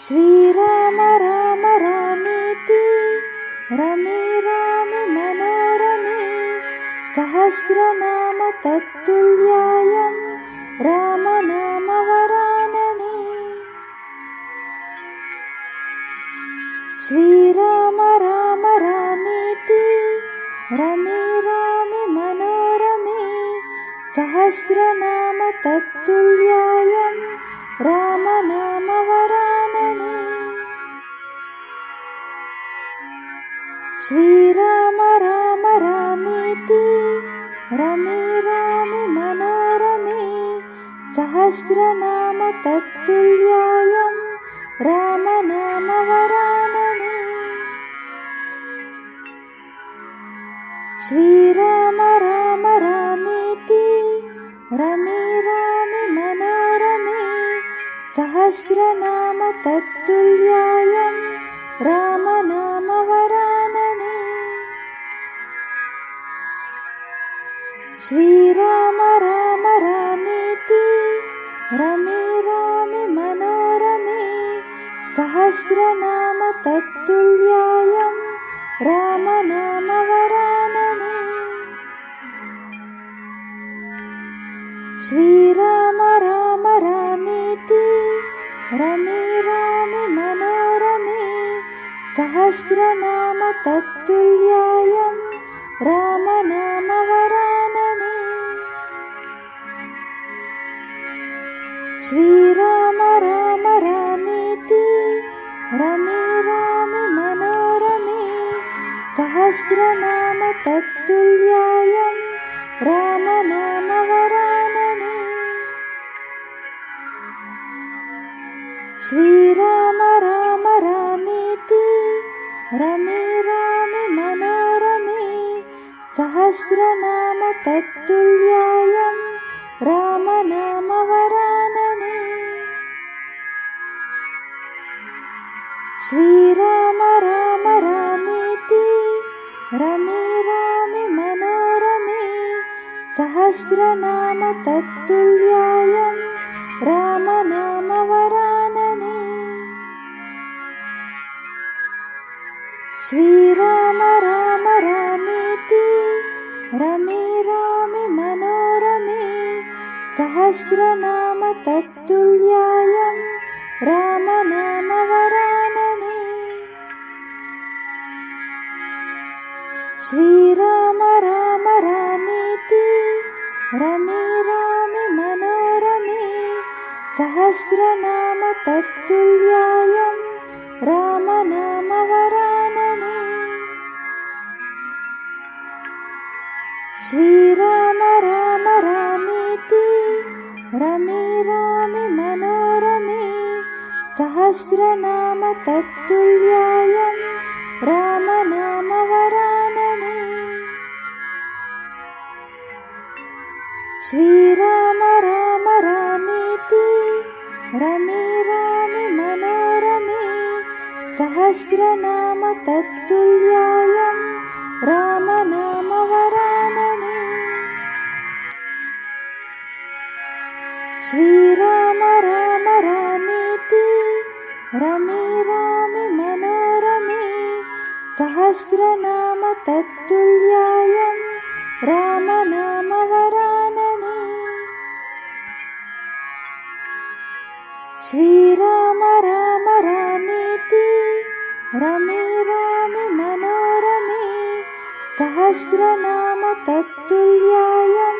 श्रीराम राम रामेति रमे रामे मनोरमे सहस्रनाम तत्तुल्यं रामनाम वरानने। श्रीराम राम रामेति रमे रामे मनोरमे सहस्रनाम तत्तुल्यं रामनाम वरानने। श्रीराम राम रामेति रमे रामे मनोरमे सहस्रनाम तत्तुल्यं रामनाम वरानने। श्रीराम राम रामेति रमे रामे मनोरमे सहस्रनाम तत्तुल्यं रामनाम वरानने। श्रीराम राम रामेति रमे रामे मनोरमे सहस्रनाम तत्तुल्यं रामनाम वरानने। श्रीराम राम रामेति रमे रामे मनोरमे सहस्रनाम तत्तुल्यं रामनाम वरानने। श्रीराम राम रामेति रमे रामे मनोरमे सहस्रनाम तत्तुल्यं रामनाम वरानने। श्रीराम राम रामेति रमे रामे मनोरमे सहस्रनाम तत्तुल्यं रामनाम वरानने। श्रीराम राम रामेति रमे रामे मनोरमे सहस्रनाम तत्तुल्यं रामनाम वरानने। श्रीराम राम रामेति रमे रामे मनोरमे सहस्रनाम तत्तुल्यं रामनाम वरानने। श्रीराम राम रामेति रमे रामे मनोरमे सहस्रनाम तत्तुल्यं रामनाम वरानने। श्रीराम राम रामेति रमे रामे मनोरमे सहस्रनाम तत्तुल्यं रामनाम वरानने। श्रीराम राम रामेति रमे रामे मनोरमे सहस्रनाम तत्तुल्यं रामनाम वरानने। श्रीराम राम रामेति रमे रामे मनोरमे सहस्रनाम तत्तुल्यं रामनाम वरानने। श्रीराम राम रामेति रमे रामे मनोरमे सहस्रनाम तत्तुल्यं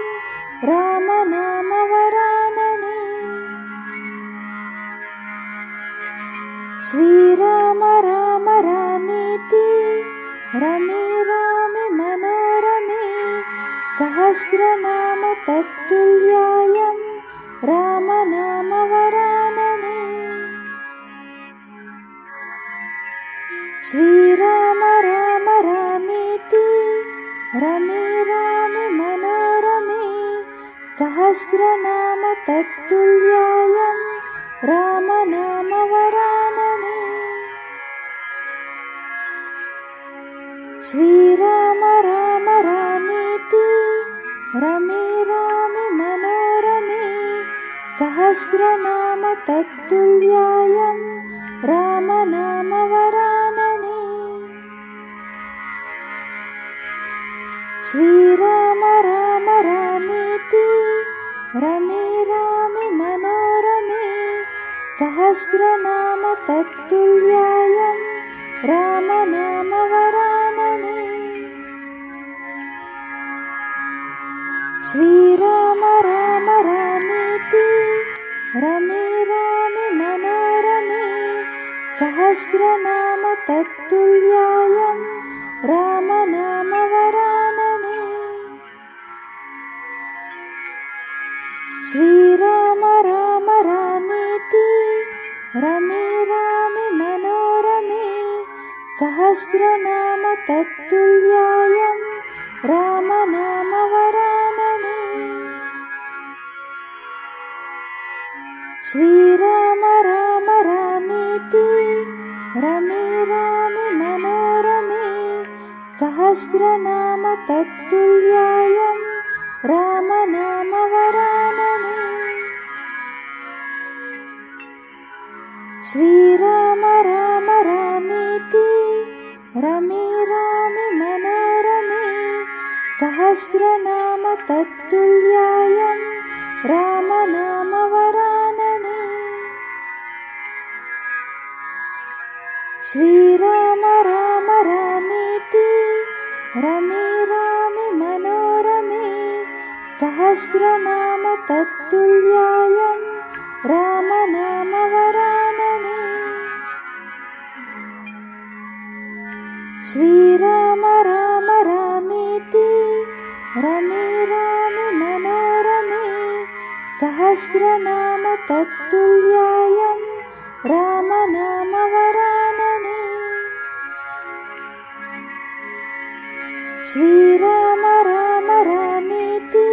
रामनाम वरानने। श्रीराम राम रामेति रमे रामे मनोरमे सहस्रनाम तत्तुल्यं रामनाम वरानने। श्रीराम राम रामेति रमे रामे मनोरमे सहस्रनाम तत्तुल्यं रामनाम वरानने। श्रीराम राम रामेति रमे रामे मनोरमे सहस्रनाम तत्तुल्यं राम नाम वरानने। श्रीराम राम रामेति रमे रामे मनोरमे सहस्रनाम तत्तुल्यायं राम नाम वरानने। श्रीराम राम रामेति रमे रामे मनोरमे सहस्रनाम तत्तुल्यायं राम नाम वरानने। श्रीराम राम रामेति रमे रामे मनोरमे सहस्रनाम तत्तुल्यायं राम नाम वरानने। श्रीराम राम रामेति रमे रामे मनोरमे सहस्रनाम तत्तुल्यायं राम नाम वरानने। श्रीराम राम रामेति रमे रामे मनोरमे सहस्रनाम तत्तुल्यायं राम नाम वरानने। श्रीराम राम रामेति रमे रामे मनोरमे सहस्रनाम तत्तुल्यायं राम नाम वरानने। श्रीराम राम रामेति रमे रामे मनोरमे सहस्रनाम तत्तुल्यायं राम नाम वरानने। श्रीराम राम रामेति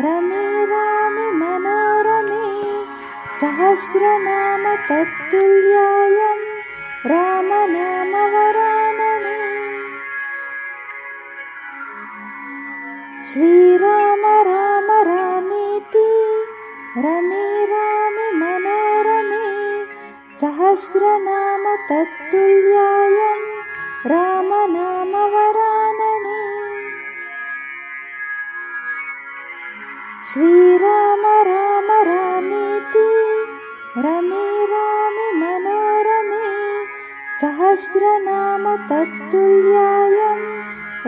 रमे रामे मनोरमे सहस्रनाम तत्तुल्यायं राम नाम वरानने। श्रीराम राम रामेति रमे रामे मनोरमे सहस्रनाम तत्तुल्यायं राम नाम वरानने। श्रीराम राम रामेति रमे रामे मनोरमे सहस्रनाम तत्तुल्यायं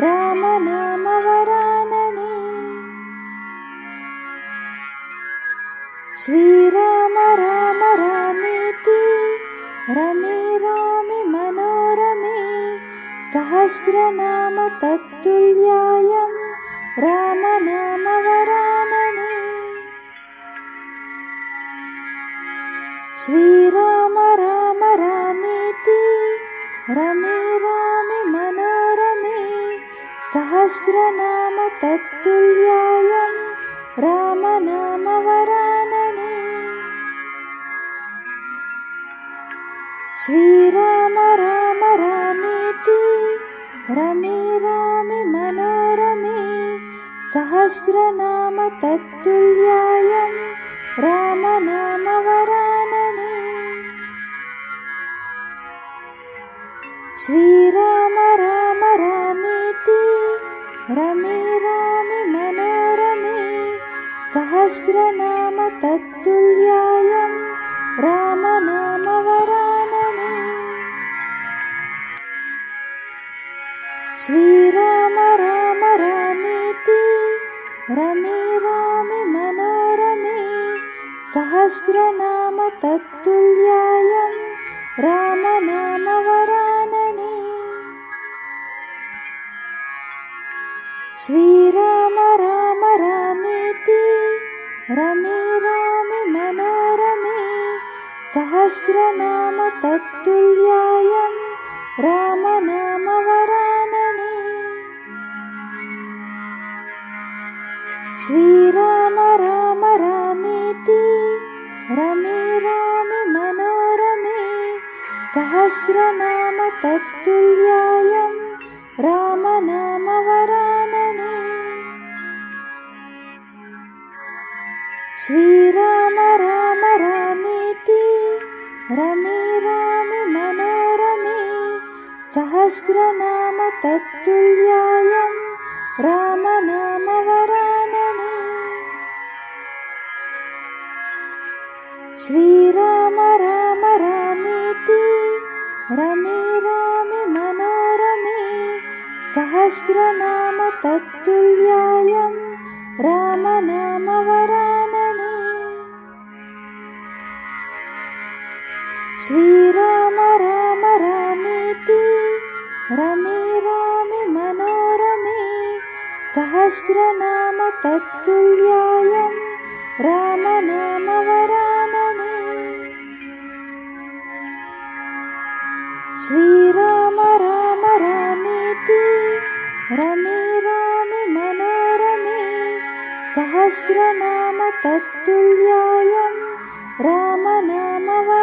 राम नाम वरानने। श्रीराम राम रामेति रमे रामे मनोरमे सहस्रनाम तत्तुल्यायं राम नाम वरानने। श्रीराम राम रामेति रमे रामे मनोरमे सहस्रनाम तत्तुल्यायं राम नाम वरानने। श्रीराम राम रामेति रमे रामे मनोरमे सहस्रनाम तत्तुल्यायं राम नाम वरानने। श्रीराम राम रामेति रमे रामे मनोरमे सहस्रनाम तत्तुल्यायं राम नाम वरानने। श्रीराम राम रामेति रमे रामे मनोरमे सहस्रनाम तत्तुल्यायं राम नाम वरानने। श्रीराम राम रामेति रमे रामे मनोरमे सहस्रनाम तत्तुल्यायं राम नाम वरानने। श्रीराम राम रामेति रमे रामे मनोरमे सहस्रनाम तत्तुल्यायं राम नाम वरानने। श्रीराम राम रामेति रमे रामे सहस्रनाम तत्तुल्यायं रामनामवरानने। श्रीराम राम रामेति रमे रामे मनोरमे सहस्रनाम तत्तुल्यायं रामनामवरानने। श्रीराम राम रामेति रमे रामे मनोरमे सहस्रनाम तत्तुल्यायं रामनामवरानने। श्रीराम राम रामेति रमे रामे मनोरमे सहस्रनाम तत्तुल्यायं रामनामवरानने।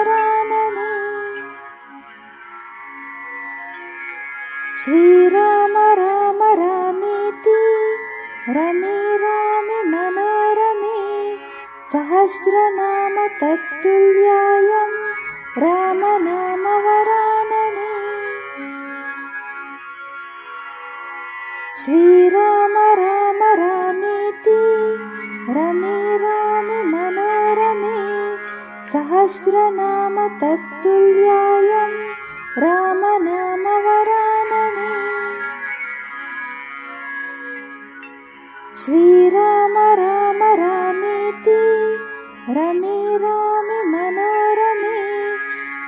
श्रीराम राम रामेति रमे रामे मनोरमे सहस्रनाम तत्तुल्यायं रामनामवरानने। श्रीराम राम रामेति रमे रामे मनोरमे सहस्रनाम तत्तुल्यायं रामनामवरानने। श्रीराम राम रामेति रमे रामे मनोरमे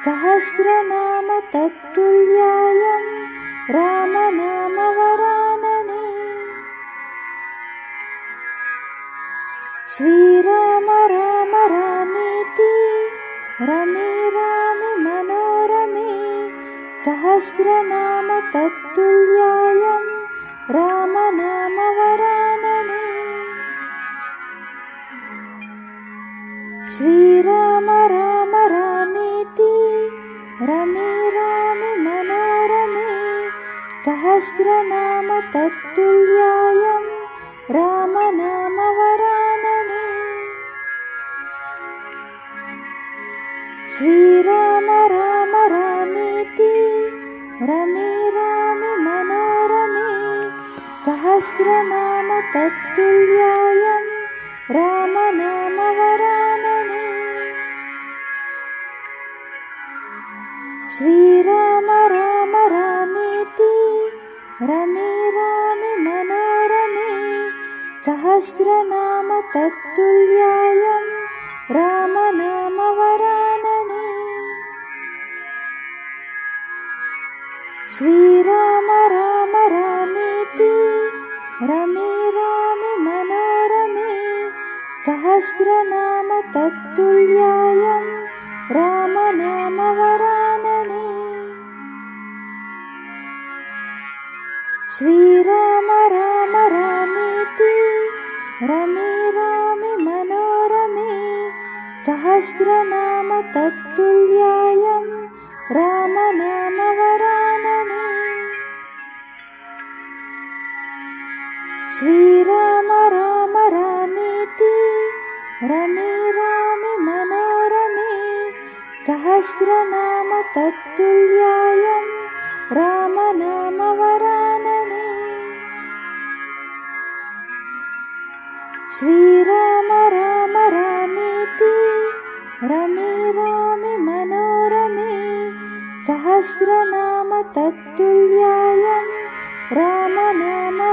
सहस्रनाम तत्तुल्यायं रामनामवरानने। श्रीराम राम रामेति रमे रामे मनोरमे सहस्रनाम तत्तुल्यायं रामनामवरानने। श्रीराम राम रामेति रमे रामे मनोरमे सहस्रनाम तत्तुल्यायं रामनामवरानने। श्रीराम राम रामेति रमे रामे मनोरमे सहस्रनाम तत्तुल्यायं रामनामवरानने। श्रीराम राम रामेति रमे रामे मनोरमे सहस्रनाम तत्तुल्यायं रामनामवरानने। श्रीराम राम रामेति रमे रामे मनोरमे सहस्रनाम तत्तुल्यायं रामनामवरानने। श्रीराम राम रामेति रमे रामे मनोरमे सहस्रनाम तत्तुल्यायं रामनामवरानने। श्रीराम राम रामेति रमे रामे मनोरमे सहस्रनाम तत्तुल्यायं रामनामवरानने। श्रीराम राम रामेति रमे रामे मनोरमे सहस्रनाम तत्तुल्यायं रामनामवरानने।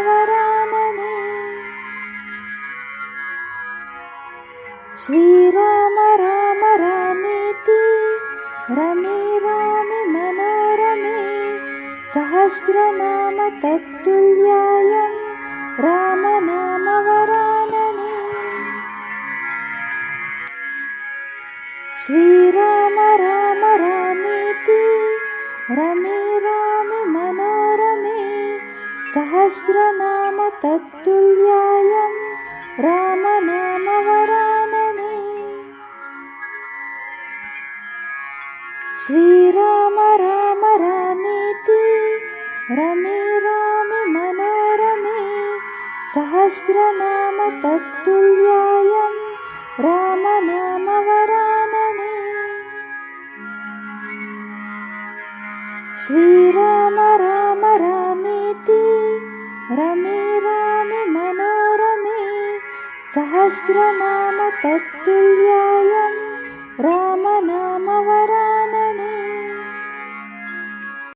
श्रीराम राम रामेति रमे रामे मनोरमे सहस्रनाम तत्तुल्यायं रामनामवरानने। श्रीराम राम रामेति रमे रामे मनोरमे सहस्रनाम तत्तुल्यायं रामनामवरानने। श्रीराम राम रामेति रमे रामे मनोरमे सहस्रनाम तत्तुल्यायं रामनामवरानने। श्रीराम राम रामेति रमे रामे मनोरमे सहस्रनाम तत्तुल्याय